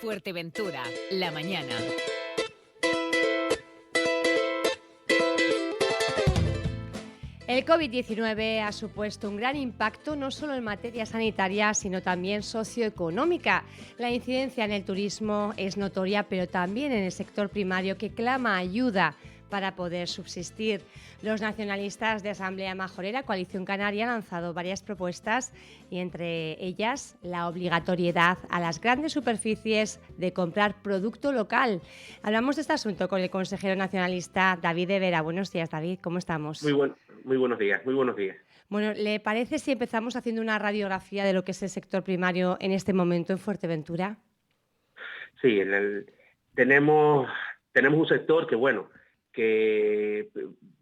Fuerteventura, la mañana. El COVID-19 ha supuesto un gran impacto no solo en materia sanitaria, sino también socioeconómica. La incidencia en el turismo es notoria, pero también en el sector primario, que clama ayuda para poder subsistir. Los nacionalistas de Asamblea Majorera, Coalición Canaria, han lanzado varias propuestas y entre ellas la obligatoriedad a las grandes superficies de comprar producto local. Hablamos de este asunto con el consejero nacionalista David de Vera. Buenos días, David, ¿cómo estamos? Muy buenos días, muy buenos días. Bueno, ¿le parece si empezamos haciendo una radiografía de lo que es el sector primario en este momento en Fuerteventura? Sí, tenemos un sector que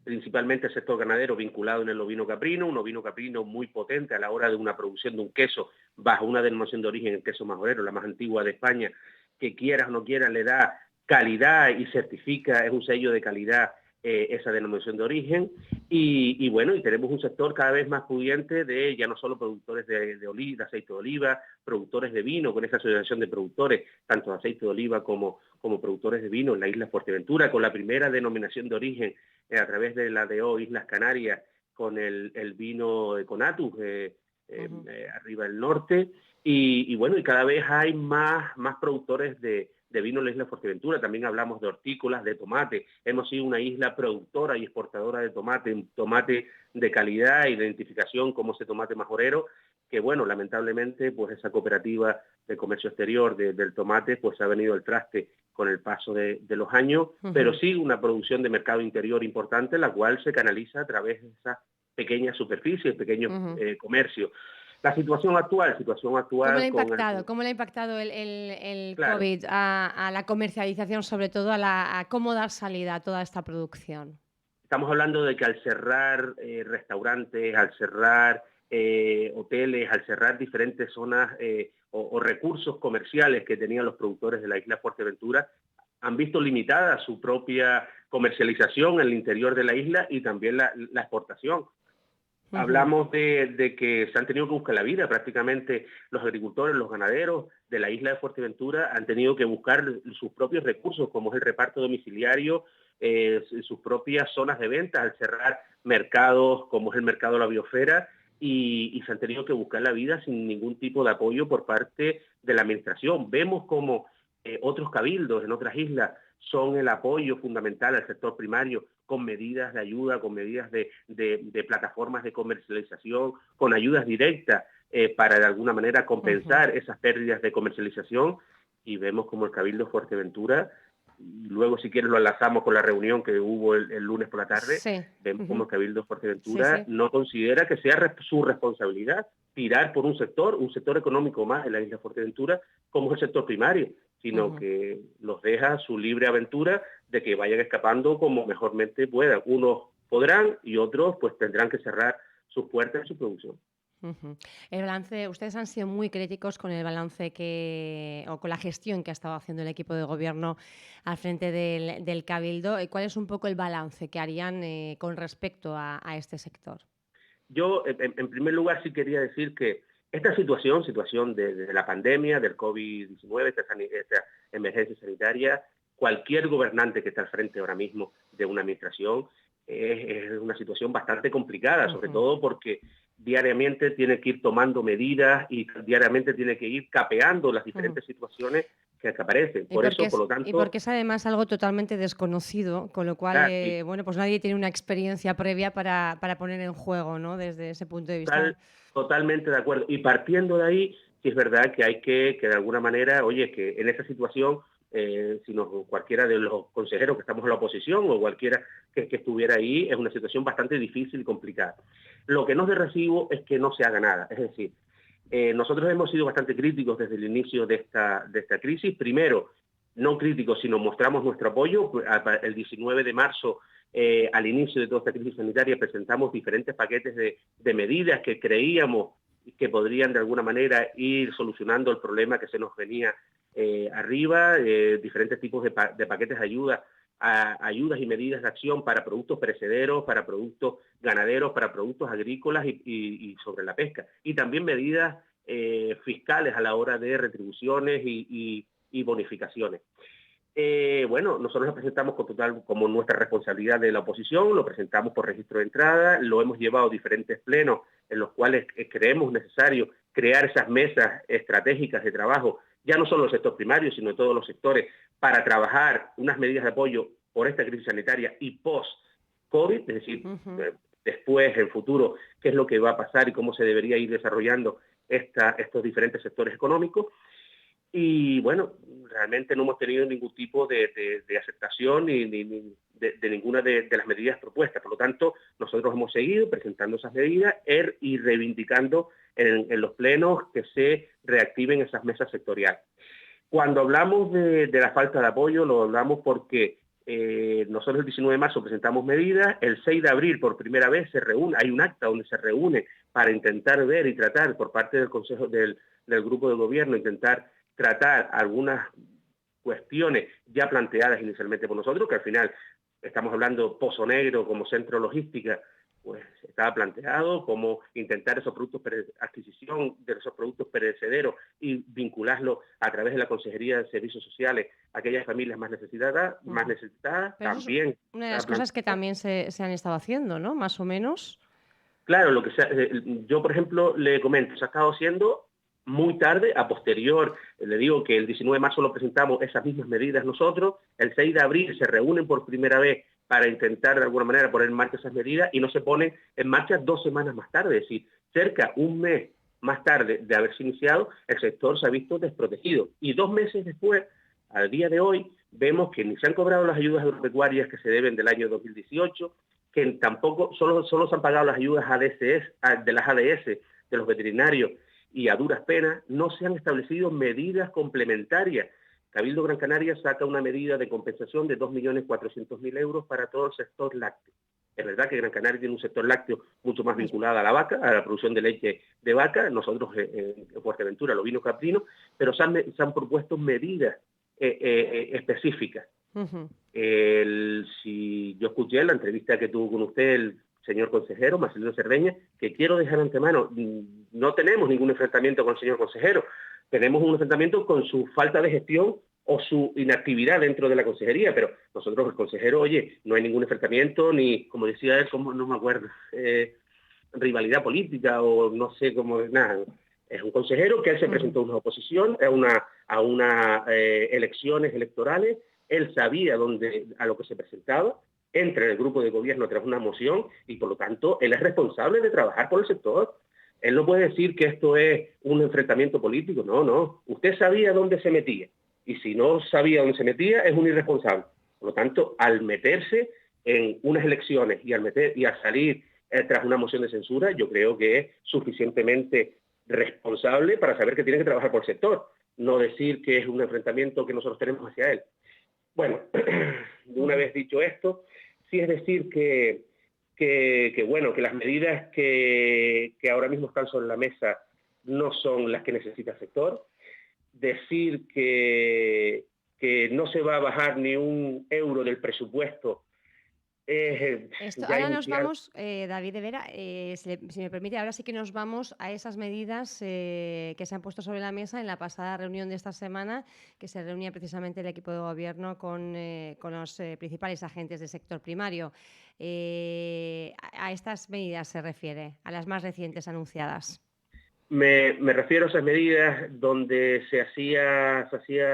principalmente el sector ganadero vinculado en el ovino caprino, un ovino caprino muy potente a la hora de una producción de un queso bajo una denominación de origen, el queso majorero, la más antigua de España, que quieras o no quieras le da calidad y certifica, es un sello de calidad esa denominación de origen, y tenemos un sector cada vez más pudiente de ya no solo productores de aceite de oliva, productores de vino, con esa asociación de productores, tanto de aceite de oliva como productores de vino en la isla Fuerteventura, con la primera denominación de origen a través de la DO Islas Canarias, con el vino de Conatus, arriba del norte, y cada vez hay más productores de vino en la isla Fuerteventura. También hablamos de hortícolas, de tomate. Hemos sido una isla productora y exportadora de tomate, un tomate de calidad, identificación como ese tomate majorero, que lamentablemente pues esa cooperativa de comercio exterior del tomate pues ha venido al traste con el paso de los años, pero sí una producción de mercado interior importante, la cual se canaliza a través de esas pequeñas superficies, pequeños comercios. La situación actual... ¿Cómo le ha impactado el Claro. COVID a la comercialización, sobre todo a cómo dar salida a toda esta producción? Estamos hablando de que al cerrar restaurantes, al cerrar hoteles, al cerrar diferentes zonas o recursos comerciales que tenían los productores de la isla Fuerteventura, han visto limitada su propia comercialización en el interior de la isla y también la exportación. Hablamos de que se han tenido que buscar la vida. Prácticamente los agricultores, los ganaderos de la isla de Fuerteventura han tenido que buscar sus propios recursos, como es el reparto domiciliario, sus propias zonas de venta, al cerrar mercados como es el mercado de la Biosfera, y se han tenido que buscar la vida sin ningún tipo de apoyo por parte de la administración. Vemos como otros cabildos en otras islas son el apoyo fundamental al sector primario, con medidas de ayuda, con medidas de plataformas de comercialización, con ayudas directas para de alguna manera compensar esas pérdidas de comercialización, y vemos como el Cabildo de Fuerteventura, y luego si quieres lo enlazamos con la reunión que hubo el lunes por la tarde, vemos como el Cabildo de Fuerteventura no considera que sea su responsabilidad tirar por un sector económico más en la isla de Fuerteventura, como es el sector primario, sino que los deja a su libre aventura de que vayan escapando como mejormente puedan. Unos podrán y otros pues tendrán que cerrar sus puertas y su producción. El balance, ustedes han sido muy críticos con el balance o con la gestión que ha estado haciendo el equipo de gobierno al frente del Cabildo. ¿Cuál es un poco el balance que harían con respecto a este sector? Yo, en primer lugar, sí quería decir que esta situación de la pandemia, del COVID-19, esta emergencia sanitaria, cualquier gobernante que esté al frente ahora mismo de una administración, es una situación bastante complicada, sobre todo porque diariamente tiene que ir tomando medidas y diariamente tiene que ir capeando las diferentes situaciones que aparecen. Por lo tanto... Y porque es además algo totalmente desconocido, con lo cual, pues nadie tiene una experiencia previa para poner en juego, ¿no? Desde ese punto de vista. Totalmente de acuerdo. Y partiendo de ahí, sí es verdad que hay que de alguna manera, que en esa situación, cualquiera de los consejeros que estamos en la oposición o cualquiera que estuviera ahí, es una situación bastante difícil y complicada. Lo que no es de recibo es que no se haga nada. Es decir, nosotros hemos sido bastante críticos desde el inicio de esta crisis. Primero, no críticos, sino mostramos nuestro apoyo. El 19 de marzo, al inicio de toda esta crisis sanitaria, presentamos diferentes paquetes de medidas que creíamos que podrían de alguna manera ir solucionando el problema que se nos venía arriba, diferentes tipos de paquetes de ayudas y medidas de acción para productos perecederos, para productos ganaderos, para productos agrícolas y sobre la pesca. Y también medidas fiscales a la hora de retribuciones y y bonificaciones. Bueno, nosotros lo presentamos como nuestra responsabilidad de la oposición, lo presentamos por registro de entrada, lo hemos llevado a diferentes plenos en los cuales creemos necesario crear esas mesas estratégicas de trabajo, ya no solo el sector primario, sino de todos los sectores, para trabajar unas medidas de apoyo por esta crisis sanitaria y post-COVID, es decir, después, en futuro, qué es lo que va a pasar y cómo se debería ir desarrollando estos diferentes sectores económicos. Y bueno, realmente no hemos tenido ningún tipo de aceptación ni de ninguna de las medidas propuestas. Por lo tanto, nosotros hemos seguido presentando esas medidas y reivindicando en los plenos que se reactiven esas mesas sectoriales. Cuando hablamos de la falta de apoyo, lo hablamos porque nosotros el 19 de marzo presentamos medidas, el 6 de abril por primera vez se reúne, hay un acta donde se reúne para intentar ver y tratar por parte del Consejo del Grupo de Gobierno, intentar tratar algunas cuestiones ya planteadas inicialmente por nosotros, que al final estamos hablando Pozo Negro como centro logística, pues estaba planteado como intentar esos productos, adquisición de esos productos perecederos y vincularlos a través de la Consejería de Servicios Sociales a aquellas familias más necesitadas, Pero también. Es una de las cosas que también se han estado haciendo, ¿no? Más o menos. Claro, yo por ejemplo le comento, se ha estado haciendo muy tarde, a posterior, le digo que el 19 de marzo lo presentamos esas mismas medidas nosotros, el 6 de abril se reúnen por primera vez para intentar de alguna manera poner en marcha esas medidas y no se ponen en marcha 2 semanas más tarde, es decir, cerca un mes más tarde de haberse iniciado, el sector se ha visto desprotegido. Y 2 meses después, al día de hoy, vemos que ni se han cobrado las ayudas agropecuarias que se deben del año 2018, que tampoco, solo se han pagado las ayudas de las ADS, de los veterinarios, y a duras penas no se han establecido medidas complementarias. Cabildo Gran Canaria saca una medida de compensación de 2.400.000 euros para todo el sector lácteo. Es verdad que Gran Canaria tiene un sector lácteo mucho más vinculado a la vaca, a la producción de leche de vaca, nosotros en Fuerteventura, los vinos caprinos, pero se han propuesto medidas específicas. Si yo escuché la entrevista que tuvo con usted el señor consejero, Marcelino Cerdeña, que quiero dejar antemano, no tenemos ningún enfrentamiento con el señor consejero, tenemos un enfrentamiento con su falta de gestión o su inactividad dentro de la consejería, pero nosotros, el consejero, oye, no hay ningún enfrentamiento, ni, como decía él, no me acuerdo, rivalidad política o no sé cómo, nada. Es un consejero que él se presentó a una oposición, a unas elecciones electorales, él sabía a lo que se presentaba, entra en el grupo de gobierno tras una moción y por lo tanto él es responsable de trabajar por el sector. Él no puede decir que esto es un enfrentamiento político, no. Usted sabía dónde se metía y si no sabía dónde se metía es un irresponsable. Por lo tanto, al meterse en unas elecciones y al salir tras una moción de censura, yo creo que es suficientemente responsable para saber que tiene que trabajar por el sector, no decir que es un enfrentamiento que nosotros tenemos hacia él. Bueno, una vez dicho esto, sí es decir que las medidas que ahora mismo están sobre la mesa no son las que necesita el sector. Decir que no se va a bajar ni un euro del presupuesto. Ahora nos vamos, David de Vera, si me permite, ahora sí que nos vamos a esas medidas que se han puesto sobre la mesa en la pasada reunión de esta semana, que se reunía precisamente el equipo de gobierno con los principales agentes del sector primario. A estas medidas se refiere, a las más recientes anunciadas. Me refiero a esas medidas donde se hacía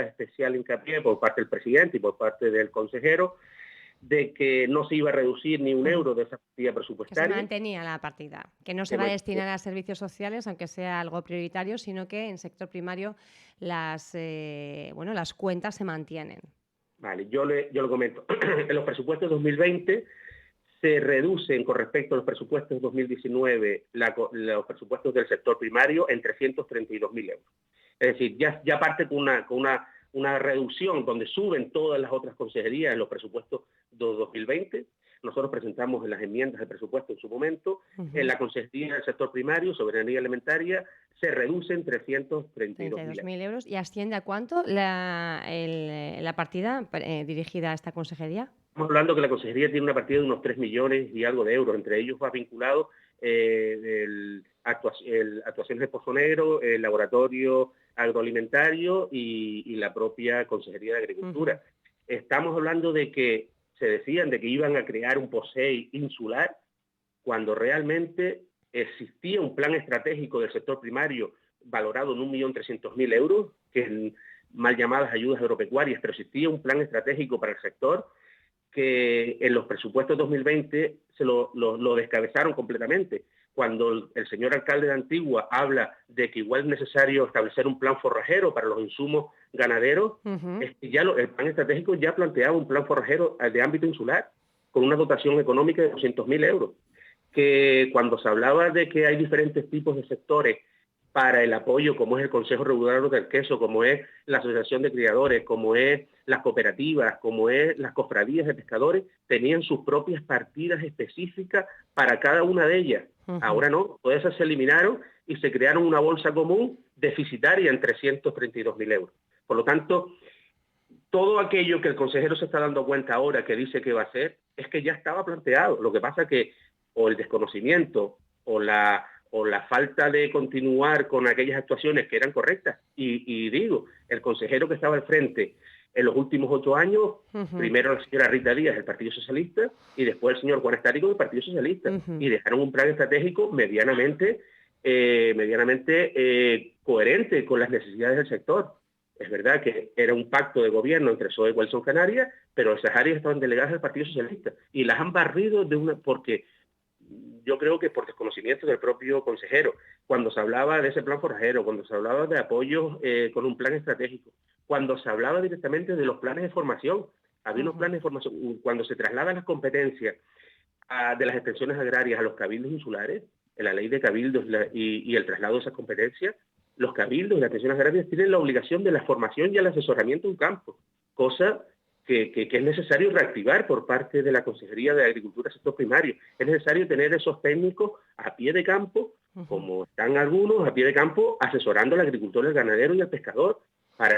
especial hincapié por parte del presidente y por parte del consejero de que no se iba a reducir ni un euro de esa partida presupuestaria. Que se mantenía la partida, que no se va a destinar a servicios sociales, aunque sea algo prioritario, sino que en sector primario las cuentas se mantienen. Vale, yo lo comento. En los presupuestos 2020 se reducen con respecto a los presupuestos 2019 los presupuestos del sector primario en 332.000 euros. Es decir, ya parte con una reducción donde suben todas las otras consejerías en los presupuestos de 2020. Nosotros presentamos en las enmiendas de presupuesto en su momento, en la consejería del sector primario, soberanía alimentaria, se reducen 332.000 euros. ¿Y asciende a cuánto la partida dirigida a esta consejería? Estamos hablando que la consejería tiene una partida de unos 3 millones y algo de euros. Entre ellos va vinculado actuaciones de Pozo Negro, el laboratorio agroalimentario y la propia Consejería de Agricultura. Estamos hablando de que se decían de que iban a crear un POSEI insular, cuando realmente existía un plan estratégico del sector primario valorado en 1.300.000 euros, que es mal llamadas ayudas agropecuarias, pero existía un plan estratégico para el sector que en los presupuestos 2020 se lo descabezaron completamente. Cuando el señor alcalde de Antigua habla de que igual es necesario establecer un plan forrajero para los insumos ganaderos, es que ya el plan estratégico ya planteaba un plan forrajero de ámbito insular, con una dotación económica de 200.000 euros. Que cuando se hablaba de que hay diferentes tipos de sectores para el apoyo, como es el Consejo Regulador del Queso, como es la Asociación de Criadores, como es las cooperativas, como es las cofradías de pescadores, tenían sus propias partidas específicas para cada una de ellas. Ahora no, todas esas se eliminaron y se crearon una bolsa común deficitaria en 332.000 euros. Por lo tanto, todo aquello que el consejero se está dando cuenta ahora, que dice que va a hacer, es que ya estaba planteado. Lo que pasa es que o el desconocimiento o la falta de continuar con aquellas actuaciones que eran correctas. Y digo, el consejero que estaba al frente en los últimos 8 años, primero la señora Rita Díaz, del Partido Socialista, y después el señor Juan Estárico, del Partido Socialista. Y dejaron un plan estratégico medianamente coherente con las necesidades del sector. Es verdad que era un pacto de gobierno entre PSOE y Coalición Canaria, pero esas áreas estaban delegadas al Partido Socialista. Y las han barrido porque yo creo que por desconocimiento del propio consejero, cuando se hablaba de ese plan forrajero, cuando se hablaba de apoyos con un plan estratégico, cuando se hablaba directamente de los planes de formación, había unos planes de formación, cuando se trasladan las competencias de las extensiones agrarias a los cabildos insulares, en la ley de cabildos y el traslado de esas competencias, los cabildos y las extensiones agrarias tienen la obligación de la formación y el asesoramiento en campo, cosa que es necesario reactivar por parte de la Consejería de Agricultura Sector Primario. Es necesario tener esos técnicos a pie de campo, como están algunos a pie de campo, asesorando al agricultor, al ganadero y al pescador,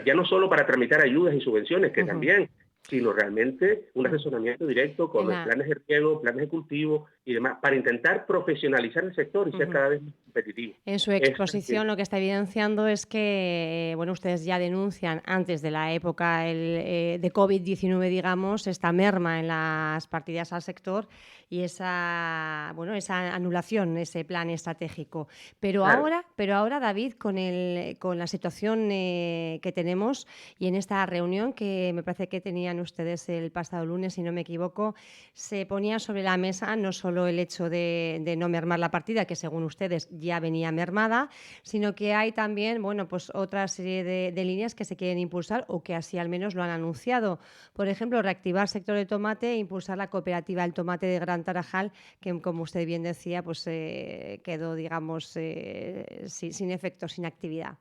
ya no solo para tramitar ayudas y subvenciones, que también, sino realmente un asesoramiento directo con los planes de riego, planes de cultivo y demás, para intentar profesionalizar el sector y ser cada vez más competitivo. En su exposición lo que está evidenciando es que, bueno, ustedes ya denuncian antes de la época de COVID-19, digamos, esta merma en las partidas al sector y esa anulación, ese plan estratégico. Pero claro. ahora, David, con la situación que tenemos y en esta reunión que me parece que tenían ustedes el pasado lunes, si no me equivoco, se ponía sobre la mesa no solo el hecho de no mermar la partida, que según ustedes ya venía mermada, sino que hay también, bueno, pues otra serie de líneas que se quieren impulsar o que así al menos lo han anunciado. Por ejemplo, reactivar el sector de tomate e impulsar la cooperativa El Tomate de Gran Tarajal, que como usted bien decía, pues quedó, digamos, sin efecto, sin actividad.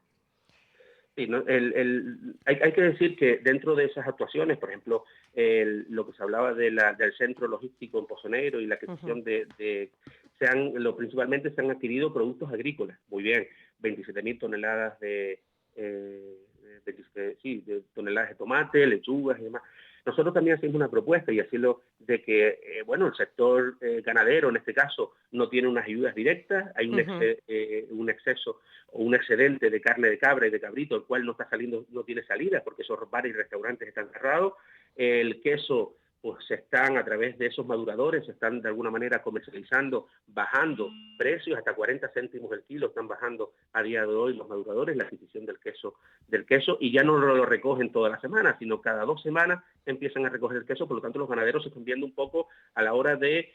Sí, ¿no? Hay que decir que dentro de esas actuaciones, por ejemplo, lo que se hablaba del centro logístico en Pozo Negro y la adquisición principalmente se han adquirido productos agrícolas. Muy bien, 27.000 toneladas de toneladas de tomate, lechugas y demás. Nosotros también hacemos una propuesta y decirlo de que, el sector ganadero, en este caso, no tiene unas ayudas directas, hay un exceso o un excedente de carne de cabra y de cabrito, el cual no tiene salida porque esos bares y restaurantes están cerrados. El queso, pues se están, a través de esos maduradores, se están de alguna manera comercializando, bajando precios, hasta 40 céntimos el kilo están bajando a día de hoy los maduradores, la adquisición del queso, y ya no lo recogen toda la semana, sino cada 2 semanas empiezan a recoger el queso. Por lo tanto, los ganaderos se están viendo un poco a la hora de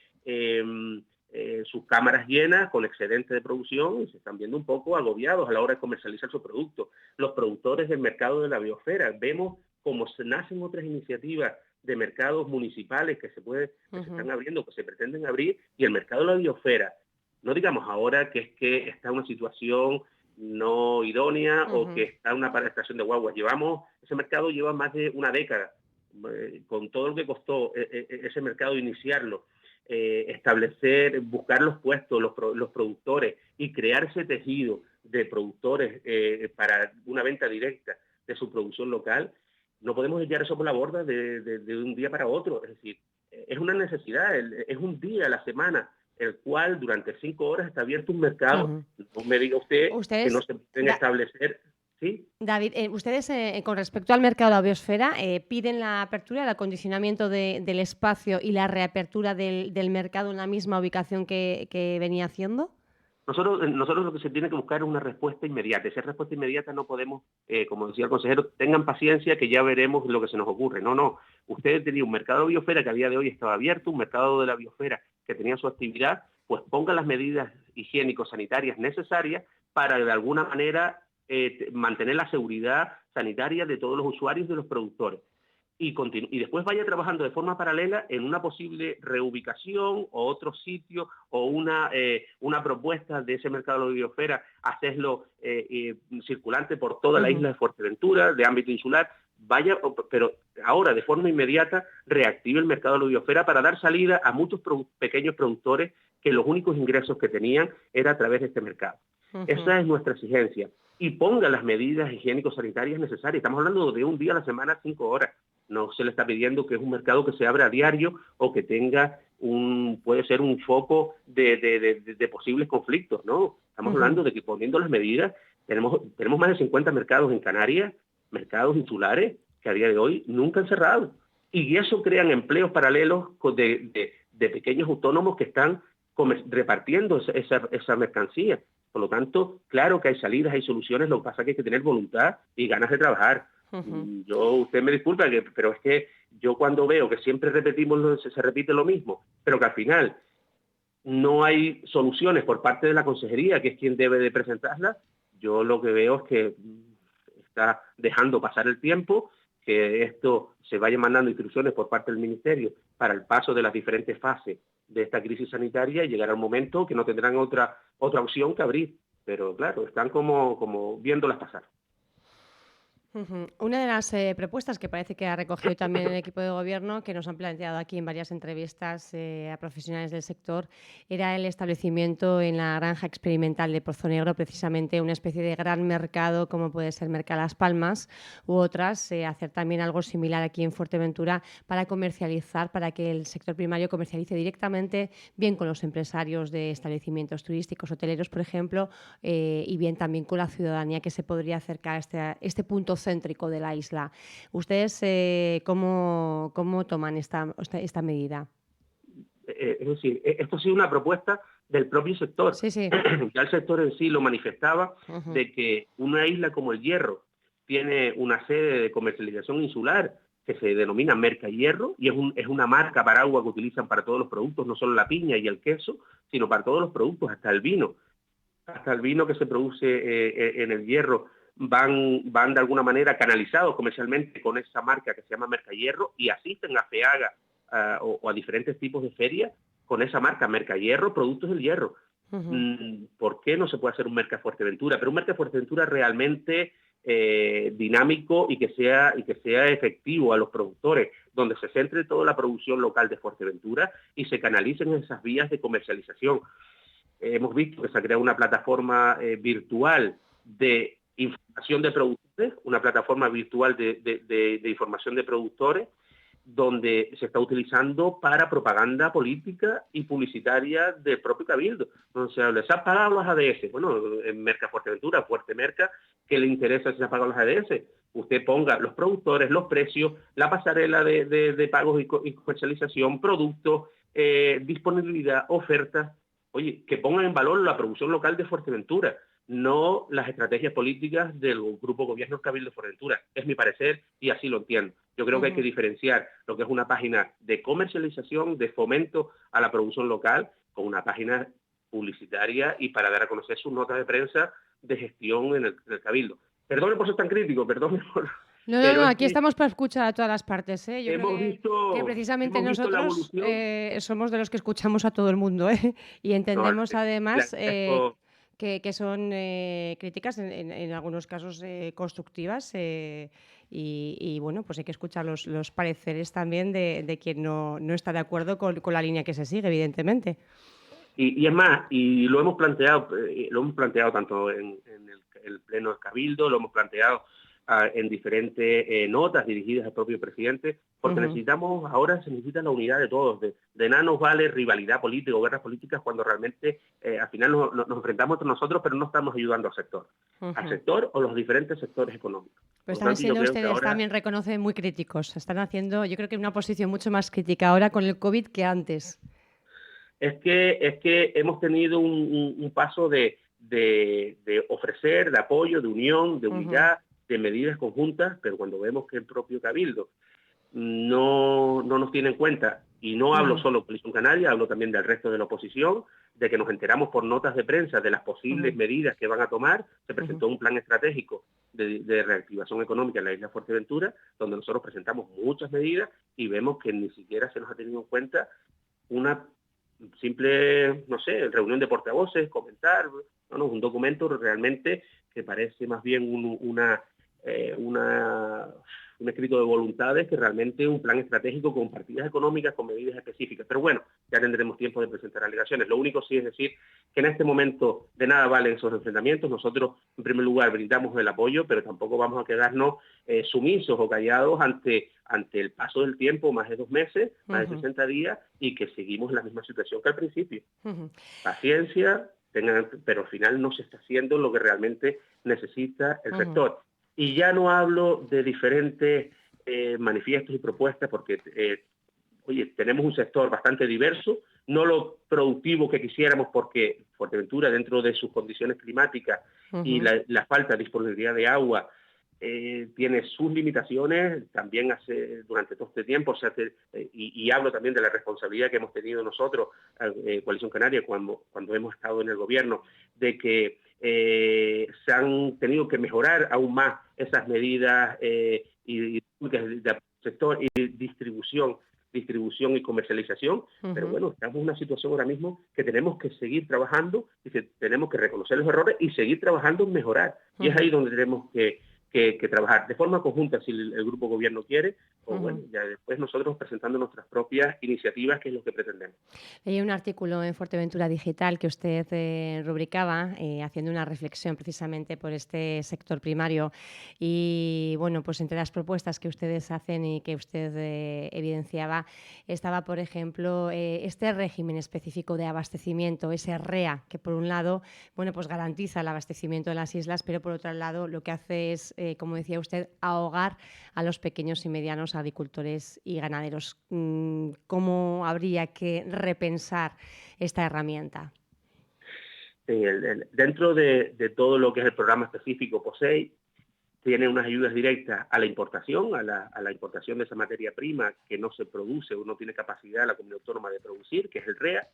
sus cámaras llenas con excedente de producción, y se están viendo un poco agobiados a la hora de comercializar su producto. Los productores del mercado de la biosfera, vemos cómo se nacen otras iniciativas de mercados municipales que se están abriendo, que se pretenden abrir, y el mercado de la biosfera, no digamos ahora que está en una situación no idónea o que está en una estación de guaguas. Ese mercado lleva más de una década, con todo lo que costó ese mercado iniciarlo, buscar los puestos, los productores y crear ese tejido de productores para una venta directa de su producción local. No podemos echar eso por la borda de un día para otro. Es decir, es una necesidad, es un día a la semana, el cual durante 5 horas está abierto un mercado. No me diga usted que no se pueden establecer ¿sí? David, ustedes con respecto al mercado de la biosfera piden la apertura, el acondicionamiento del espacio y la reapertura del mercado en la misma ubicación que venía haciendo. Nosotros lo que se tiene que buscar es una respuesta inmediata. Esa respuesta inmediata no podemos, como decía el consejero, tengan paciencia que ya veremos lo que se nos ocurre. No. Ustedes tenían un mercado de biosfera que a día de hoy estaba abierto, un mercado de la biosfera que tenía su actividad, pues pongan las medidas higiénico-sanitarias necesarias para de alguna manera mantener la seguridad sanitaria de todos los usuarios y de los productores. Y después vaya trabajando de forma paralela en una posible reubicación o otro sitio o una propuesta de ese mercado de la biosfera, hacerlo circulante por toda la isla de Fuerteventura, de ámbito insular, pero ahora de forma inmediata reactive el mercado de la biosfera para dar salida a muchos pequeños productores que los únicos ingresos que tenían era a través de este mercado. Esa es nuestra exigencia. Y ponga las medidas higiénico-sanitarias necesarias. Estamos hablando de un día a la semana, 5 horas. No se le está pidiendo que es un mercado que se abra a diario o que tenga puede ser un foco de posibles conflictos, ¿no? Estamos hablando de que poniendo las medidas, tenemos más de 50 mercados en Canarias, mercados insulares, que a día de hoy nunca han cerrado. Y eso crean empleos paralelos de pequeños autónomos que están repartiendo esa mercancía. Por lo tanto, claro que hay salidas, hay soluciones, lo que pasa es que hay que tener voluntad y ganas de trabajar. Usted me disculpa, pero es que yo cuando veo que siempre se repite lo mismo, pero que al final no hay soluciones por parte de la consejería, que es quien debe de presentarlas, yo lo que veo es que está dejando pasar el tiempo, que esto se vaya mandando instrucciones por parte del Ministerio para el paso de las diferentes fases de esta crisis sanitaria y llegará un momento que no tendrán otra opción que abrir. Pero claro, están como viéndolas pasar. Una de las propuestas que parece que ha recogido también el equipo de gobierno, que nos han planteado aquí en varias entrevistas a profesionales del sector, era el establecimiento en la granja experimental de Pozo Negro, precisamente una especie de gran mercado como puede ser Merca Las Palmas u otras, hacer también algo similar aquí en Fuerteventura para comercializar, para que el sector primario comercialice directamente, bien con los empresarios de establecimientos turísticos, hoteleros, por ejemplo, y bien también con la ciudadanía que se podría acercar a este punto céntrico de la isla. ¿Ustedes cómo toman esta medida? Es decir, esto ha sido una propuesta del propio sector. Sí. Ya el sector en sí lo manifestaba, de que una isla como el Hierro tiene una sede de comercialización insular que se denomina Merca Hierro y es una marca paraguas que utilizan para todos los productos, no solo la piña y el queso, sino para todos los productos, hasta el vino. Hasta el vino que se produce en el Hierro van de alguna manera canalizados comercialmente con esa marca que se llama Merca Hierro y asisten a FEAGA o a diferentes tipos de ferias con esa marca Merca Hierro, productos del hierro. ¿Por qué no se puede hacer un Merca Fuerteventura? Pero un Merca Fuerteventura realmente dinámico y que sea efectivo a los productores, donde se centre toda la producción local de Fuerteventura y se canalicen esas vías de comercialización. Hemos visto que se ha creado una plataforma virtual de información de productores, una plataforma virtual de información de productores, donde se está utilizando para propaganda política y publicitaria del propio Cabildo. Entonces, ¿les ha pagado las ADS? Bueno, en Merca Fuerteventura, Fuerte Merca, ¿qué le interesa si se ha pagado las ADS? Usted ponga los productores, los precios, la pasarela de pagos y comercialización, productos, disponibilidad, ofertas. Oye, que pongan en valor la producción local de Fuerteventura, no las estrategias políticas del grupo gobierno Cabildo de Fuerteventura. Es mi parecer y así lo entiendo. Yo creo que hay que diferenciar lo que es una página de comercialización, de fomento a la producción local, con una página publicitaria y para dar a conocer sus notas de prensa de gestión en el Cabildo. Perdone por ser tan crítico, perdone por... No, aquí estamos para escuchar a todas las partes. Yo creo que precisamente nosotros somos de los que escuchamos a todo el mundo y entendemos además que son críticas en algunos casos constructivas y bueno, pues hay que escuchar los pareceres también de quien no está de acuerdo con la línea que se sigue, evidentemente. Y es más, y lo hemos planteado tanto en el Pleno del Cabildo, lo hemos planteado en diferentes notas dirigidas al propio presidente, porque ahora se necesita la unidad de todos. De nada nos vale rivalidad política o guerras políticas cuando realmente al final nos enfrentamos entre nosotros, pero no estamos ayudando al sector o los diferentes sectores económicos. Pues están siendo ustedes ahora, también, reconocen, muy críticos. Están haciendo, yo creo que una posición mucho más crítica ahora con el COVID que antes. Es que hemos tenido un paso de ofrecer, de apoyo, de unión, de unidad, de medidas conjuntas, pero cuando vemos que el propio Cabildo no nos tiene en cuenta, y no hablo solo de Coalición Canaria, hablo también del resto de la oposición, de que nos enteramos por notas de prensa de las posibles medidas que van a tomar. Se presentó un plan estratégico de reactivación económica en la isla de Fuerteventura, donde nosotros presentamos muchas medidas y vemos que ni siquiera se nos ha tenido en cuenta una simple, no sé, reunión de portavoces, comentar, un documento realmente que parece más bien un escrito de voluntades que realmente un plan estratégico con partidas económicas, con medidas específicas. Pero bueno, ya tendremos tiempo de presentar alegaciones. Lo único sí es decir que en este momento de nada valen esos enfrentamientos. Nosotros, en primer lugar, brindamos el apoyo, pero tampoco vamos a quedarnos sumisos o callados ante el paso del tiempo, más de 2 meses, más de 60 días, y que seguimos en la misma situación que al principio. Paciencia, pero al final no se está haciendo lo que realmente necesita el sector. Y ya no hablo de diferentes manifiestos y propuestas, porque tenemos un sector bastante diverso, no lo productivo que quisiéramos, porque Fuerteventura, dentro de sus condiciones climáticas y la falta de disponibilidad de agua, tiene sus limitaciones. También durante todo este tiempo y hablo también de la responsabilidad que hemos tenido nosotros, Coalición Canaria, cuando hemos estado en el gobierno, de que se han tenido que mejorar aún más esas medidas y de sector y distribución y comercialización, pero bueno, estamos en una situación ahora mismo que tenemos que seguir trabajando y que tenemos que reconocer los errores y seguir trabajando en mejorar. Y es ahí donde tenemos que trabajar de forma conjunta si el grupo gobierno quiere, o bueno, ya después nosotros presentando nuestras propias iniciativas, que es lo que pretendemos. Hay un artículo en Fuerteventura Digital que usted rubricaba, haciendo una reflexión precisamente por este sector primario, y bueno, pues entre las propuestas que ustedes hacen y que usted evidenciaba, estaba, por ejemplo, este régimen específico de abastecimiento, ese REA, que por un lado, bueno, pues garantiza el abastecimiento de las islas, pero por otro lado lo que hace es, como decía usted, ahogar a los pequeños y medianos agricultores y ganaderos. ¿Cómo habría que repensar esta herramienta? Dentro de todo lo que es el programa específico POSEI, tiene unas ayudas directas a la importación, a la importación de esa materia prima que no se produce o no tiene capacidad la comunidad autónoma de producir, que es el REA,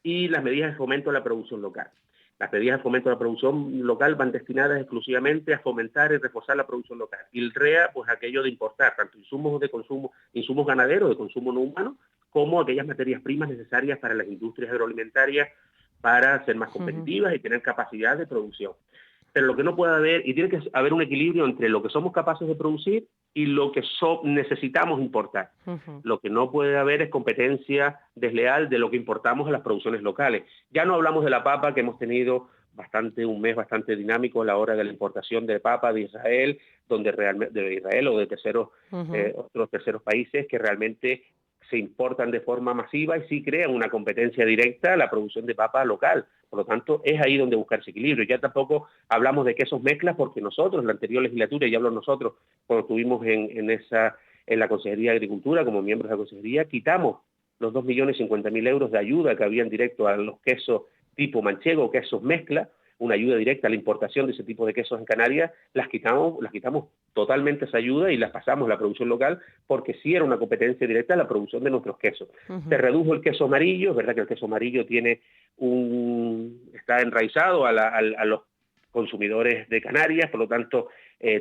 y las medidas de fomento a la producción local. Las medidas de fomento a la producción local van destinadas exclusivamente a fomentar y reforzar la producción local. Y el REA, pues aquello de importar tanto insumos de consumo, insumos ganaderos de consumo no humano, como aquellas materias primas necesarias para las industrias agroalimentarias para ser más competitivas y tener capacidad de producción. Pero lo que no puede haber, y tiene que haber un equilibrio entre lo que somos capaces de producir y lo que necesitamos importar. Lo que no puede haber es competencia desleal de lo que importamos a las producciones locales. Ya no hablamos de la papa, que hemos tenido un mes bastante dinámico a la hora de la importación de papa de Israel, de Israel o de otros terceros países que realmente se importan de forma masiva y sí crean una competencia directa a la producción de papa local. Por lo tanto, es ahí donde buscar ese equilibrio. Ya tampoco hablamos de quesos mezclas, porque nosotros, en la anterior legislatura, y hablo nosotros, cuando estuvimos en la Consejería de Agricultura, como miembros de la Consejería, quitamos los 2.050.000 euros de ayuda que habían directo a los quesos tipo manchego, quesos mezcla, una ayuda directa a la importación de ese tipo de quesos en Canarias. Las quitamos totalmente esa ayuda y las pasamos a la producción local, porque sí era una competencia directa a la producción de nuestros quesos. Se redujo el queso amarillo. Es verdad que el queso amarillo está enraizado a los consumidores de Canarias, por lo tanto,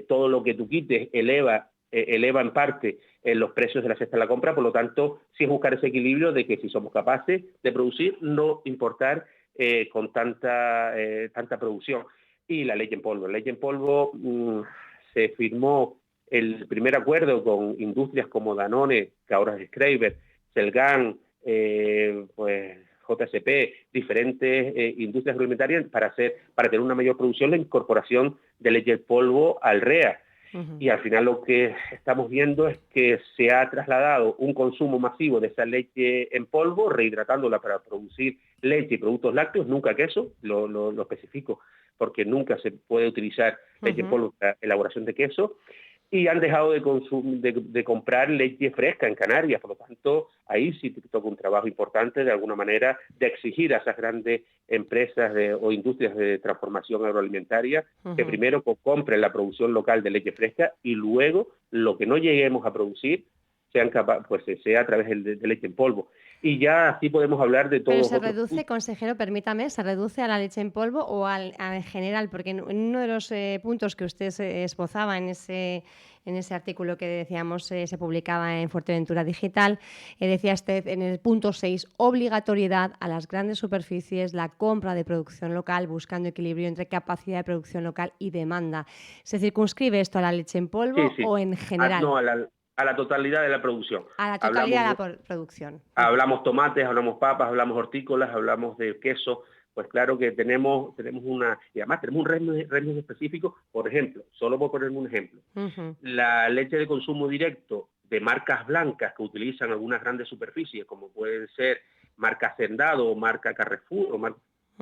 todo lo que tú quites eleva en parte los precios de la cesta de la compra. Por lo tanto, sí es buscar ese equilibrio de que si somos capaces de producir, no importar con tanta producción. Y la leche en polvo. La leche en polvo se firmó el primer acuerdo con industrias como Danone, que ahora es Schreiber, Selgan, pues JSP, diferentes industrias agroalimentarias para tener una mayor producción, la incorporación de leche en polvo al REA. Y al final lo que estamos viendo es que se ha trasladado un consumo masivo de esa leche en polvo, rehidratándola para producir leche y productos lácteos, nunca queso, lo especifico, porque nunca se puede utilizar leche en polvo para elaboración de queso, y han dejado de comprar leche fresca en Canarias. Por lo tanto, ahí sí toca un trabajo importante, de alguna manera, de exigir a esas grandes empresas o industrias de transformación agroalimentaria que primero compren la producción local de leche fresca y luego lo que no lleguemos a producir sea a través de leche en polvo. Y ya así podemos hablar de todos Pero los se otros reduce, puntos. consejero, permítame, ¿se reduce a la leche en polvo o en general? Porque en uno de los puntos que usted esbozaba en ese artículo que decíamos se publicaba en Fuerteventura Digital, decía usted en el punto 6, obligatoriedad a las grandes superficies, la compra de producción local, buscando equilibrio entre capacidad de producción local y demanda. ¿Se circunscribe esto a la leche en polvo Sí. o en general? No, a la totalidad de la producción. A la totalidad Hablamos de la producción. Hablamos tomates, hablamos papas, hablamos hortícolas, hablamos de queso. Pues claro que tenemos y además tenemos un régimen específico. Por ejemplo, solo por ponerme un ejemplo, la leche de consumo directo de marcas blancas que utilizan algunas grandes superficies, como pueden ser marca Hacendado o marca Carrefour,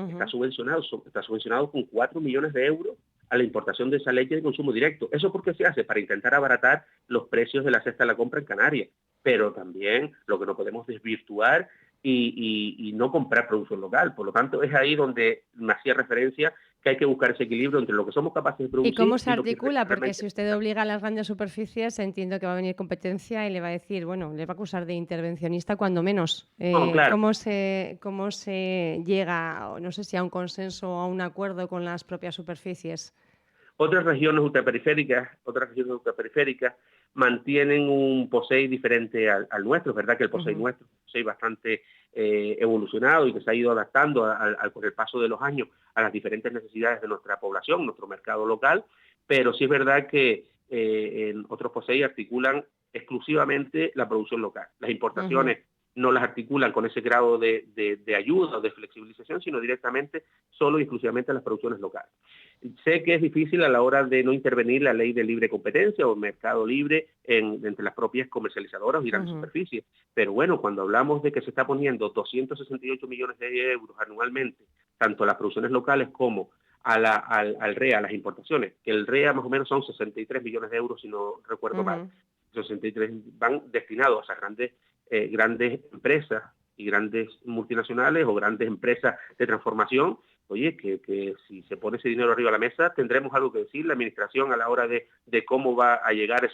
está subvencionado con 4 millones de euros a la importación de esa leche de consumo directo. ¿Eso por qué se hace? Para intentar abaratar los precios de la cesta de la compra en Canarias. Pero también lo que no podemos desvirtuar y no comprar producción local. Por lo tanto, es ahí donde me hacía referencia que hay que buscar ese equilibrio entre lo que somos capaces de producir. ¿Y cómo se y lo que articula? Porque realmente si usted obliga a las grandes superficies, entiendo que va a venir competencia y le va a decir, bueno, le va a acusar de intervencionista cuando menos. No, claro. ¿Cómo se llega, no sé si a un consenso o a un acuerdo con las propias superficies? Otras regiones ultraperiféricas mantienen un POSEI diferente al nuestro. Es verdad que el POSEI nuestro es un POSEI bastante evolucionado y que se ha ido adaptando con el paso de los años a las diferentes necesidades de nuestra población, nuestro mercado local, pero sí es verdad que en otros POSEI articulan exclusivamente la producción local. Las importaciones no las articulan con ese grado de ayuda o de flexibilización, sino directamente solo y exclusivamente a las producciones locales. Sé que es difícil a la hora de no intervenir la ley de libre competencia o mercado libre entre las propias comercializadoras y grandes superficies, pero bueno, cuando hablamos de que se está poniendo 268 millones de euros anualmente, tanto a las producciones locales como al REA, a las importaciones, que el REA más o menos son 63 millones de euros, si no recuerdo mal. 63 van destinados a esas grandes empresas y grandes multinacionales o grandes empresas de transformación. Oye, que si se pone ese dinero arriba de la mesa, tendremos algo que decir la administración a la hora de cómo va a llegar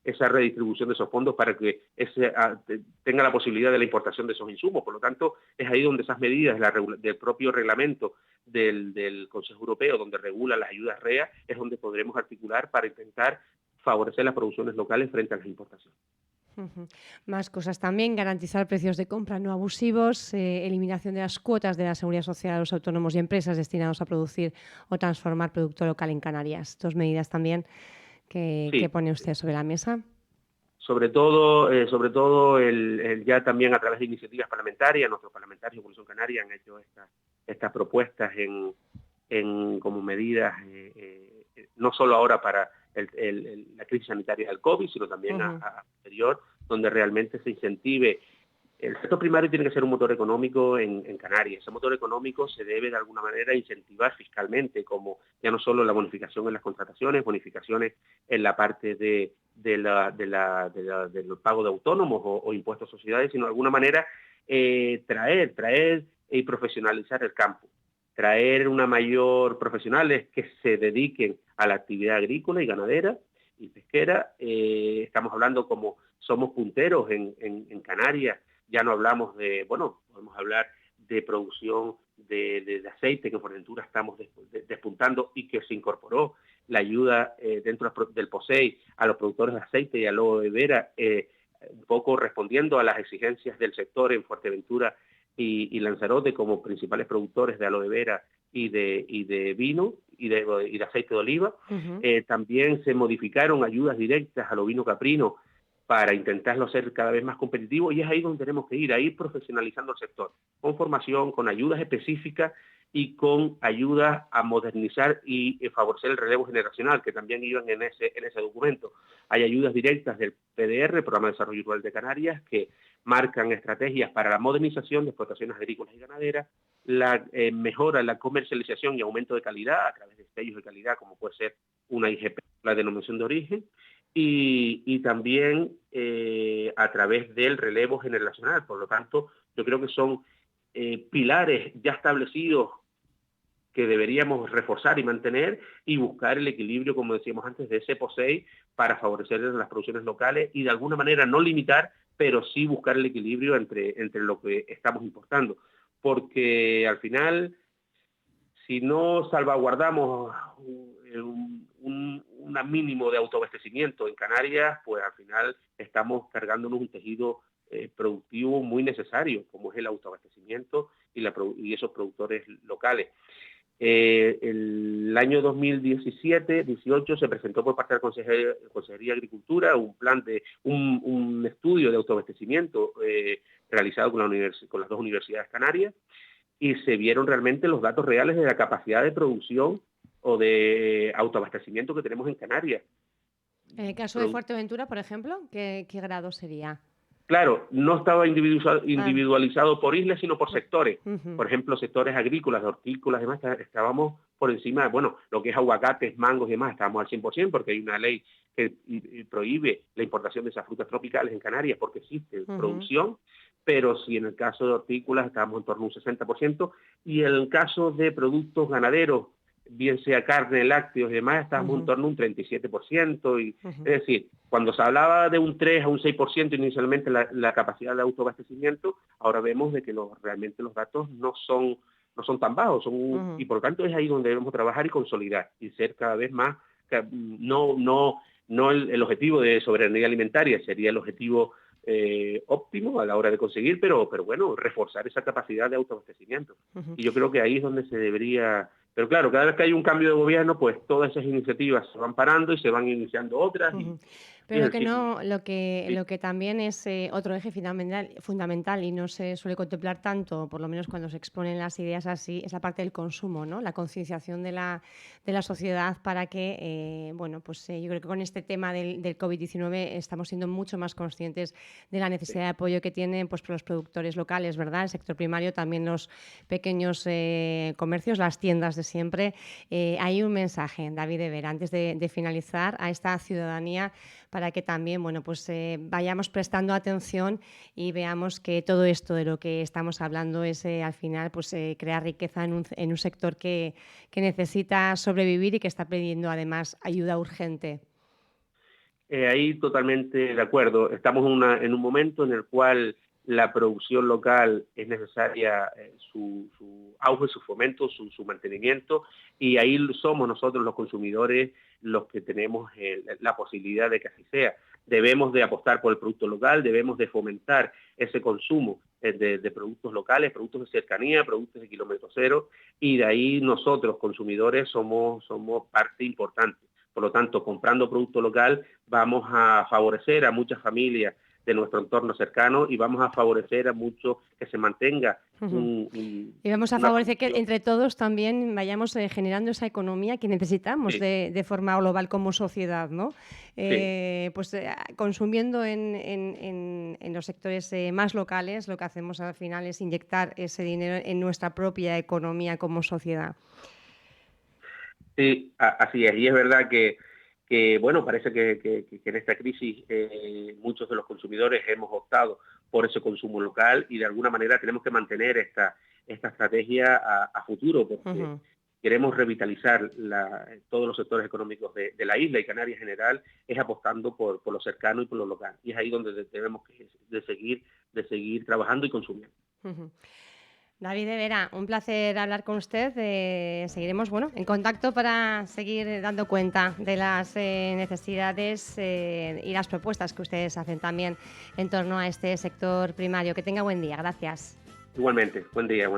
esa redistribución de esos fondos para que tenga la posibilidad de la importación de esos insumos. Por lo tanto, es ahí donde esas medidas del propio reglamento del Consejo Europeo, donde regula las ayudas REA, es donde podremos articular para intentar favorecer las producciones locales frente a las importaciones. Más cosas también, garantizar precios de compra no abusivos, eliminación de las cuotas de la Seguridad Social a los autónomos y empresas destinados a producir o transformar producto local en Canarias. Dos medidas también que pone usted sobre la mesa. Sobre todo ya también a través de iniciativas parlamentarias, nuestros parlamentarios de Evolución Canaria han hecho estas propuestas como medidas, no solo ahora para la crisis sanitaria del COVID, sino también a posterior, donde realmente se incentive. El sector primario tiene que ser un motor económico en Canarias. Ese motor económico se debe de alguna manera incentivar fiscalmente, como ya no solo la bonificación en las contrataciones, bonificaciones en la parte del pago de autónomos o impuestos a sociedades, sino de alguna manera traer y profesionalizar el campo. Traer una mayor profesionales que se dediquen a la actividad agrícola y ganadera y pesquera. Estamos hablando como somos punteros en Canarias. Ya no hablamos podemos hablar de producción de aceite, que en Fuerteventura estamos despuntando y que se incorporó la ayuda dentro del POSEI a los productores de aceite y aloe vera, un poco respondiendo a las exigencias del sector en Fuerteventura y Lanzarote como principales productores de aloe vera y de vino y de aceite de oliva. También se modificaron ayudas directas al ovino caprino para intentarlo hacer cada vez más competitivo, y es ahí donde tenemos que ir profesionalizando el sector, con formación, con ayudas específicas y con ayudas a modernizar y favorecer el relevo generacional, que también iban en ese documento. Hay ayudas directas del PDR, Programa de Desarrollo Rural de Canarias, que marcan estrategias para la modernización de explotaciones agrícolas y ganaderas, la mejora en la comercialización y aumento de calidad a través de sellos de calidad, como puede ser una IGP, la denominación de origen, y también a través del relevo generacional. Por lo tanto, yo creo que son pilares ya establecidos que deberíamos reforzar y mantener y buscar el equilibrio, como decíamos antes, de ese POSEI para favorecer las producciones locales y de alguna manera no limitar, pero sí buscar el equilibrio entre lo que estamos importando. Porque al final, si no salvaguardamos un mínimo de autoabastecimiento en Canarias, pues al final estamos cargándonos un tejido productivo muy necesario, como es el autoabastecimiento y esos productores locales. El año 2017-18 se presentó por parte de la Consejería de Agricultura un plan un estudio de autoabastecimiento realizado con las dos universidades canarias, y se vieron realmente los datos reales de la capacidad de producción o de autoabastecimiento que tenemos en Canarias. En el caso de Fuerteventura, por ejemplo, ¿qué grado sería? Claro, no estaba individualizado por islas, sino por sectores. Por ejemplo, sectores agrícolas, hortícolas y demás, estábamos por encima, bueno, lo que es aguacates, mangos y demás, estábamos al 100%, porque hay una ley que prohíbe la importación de esas frutas tropicales en Canarias porque existe producción, pero si en el caso de hortícolas estábamos en torno a un 60%, y en el caso de productos ganaderos, bien sea carne, lácteos y demás, estábamos en torno a un 37%. Es decir, cuando se hablaba de un 3 a un 6% inicialmente la capacidad de autoabastecimiento, ahora vemos de que realmente los datos no son tan bajos, y por lo tanto es ahí donde debemos trabajar y consolidar y ser cada vez más, no el objetivo de soberanía alimentaria sería el objetivo óptimo a la hora de conseguir, pero bueno, reforzar esa capacidad de autoabastecimiento. Y yo creo que ahí es donde se debería. Pero claro, cada vez que hay un cambio de gobierno, pues todas esas iniciativas se van parando y se van iniciando otras. Pero que no, lo que también es otro eje fundamental y no se suele contemplar tanto, por lo menos cuando se exponen las ideas así, es la parte del consumo, ¿no? La concienciación de la sociedad para que, yo creo que con este tema del COVID-19 estamos siendo mucho más conscientes de la necesidad de apoyo que tienen pues los productores locales, ¿verdad? El sector primario, también los pequeños comercios, las tiendas de siempre. Hay un mensaje, David de Vera, antes de finalizar, a esta ciudadanía para que también vayamos prestando atención y veamos que todo esto de lo que estamos hablando es al final crear riqueza en un sector que necesita sobrevivir y que está pidiendo además ayuda urgente. Ahí totalmente de acuerdo. Estamos en un momento en el cual la producción local es necesaria, su auge, su fomento, su mantenimiento, y ahí somos nosotros los consumidores los que tenemos la posibilidad de que así sea. Debemos de apostar por el producto local, debemos de fomentar ese consumo de productos locales, productos de cercanía, productos de kilómetro cero, y de ahí nosotros, consumidores, somos parte importante. Por lo tanto, comprando producto local vamos a favorecer a muchas familias de nuestro entorno cercano y vamos a favorecer a muchos que se mantenga. Y vamos a favorecer que entre todos también vayamos generando esa economía que necesitamos de forma global como sociedad, ¿no? Consumiendo en los sectores más locales, lo que hacemos al final es inyectar ese dinero en nuestra propia economía como sociedad. Sí, así es. Y es verdad que parece que en esta crisis muchos de los consumidores hemos optado por ese consumo local, y de alguna manera tenemos que mantener esta estrategia a futuro, porque queremos revitalizar todos los sectores económicos de la isla, y Canarias en general es apostando por lo cercano y por lo local. Y es ahí donde tenemos de seguir trabajando y consumiendo. David de Vera, un placer hablar con usted. Seguiremos en contacto para seguir dando cuenta de las necesidades y las propuestas que ustedes hacen también en torno a este sector primario. Que tenga buen día. Gracias. Igualmente. Buen día.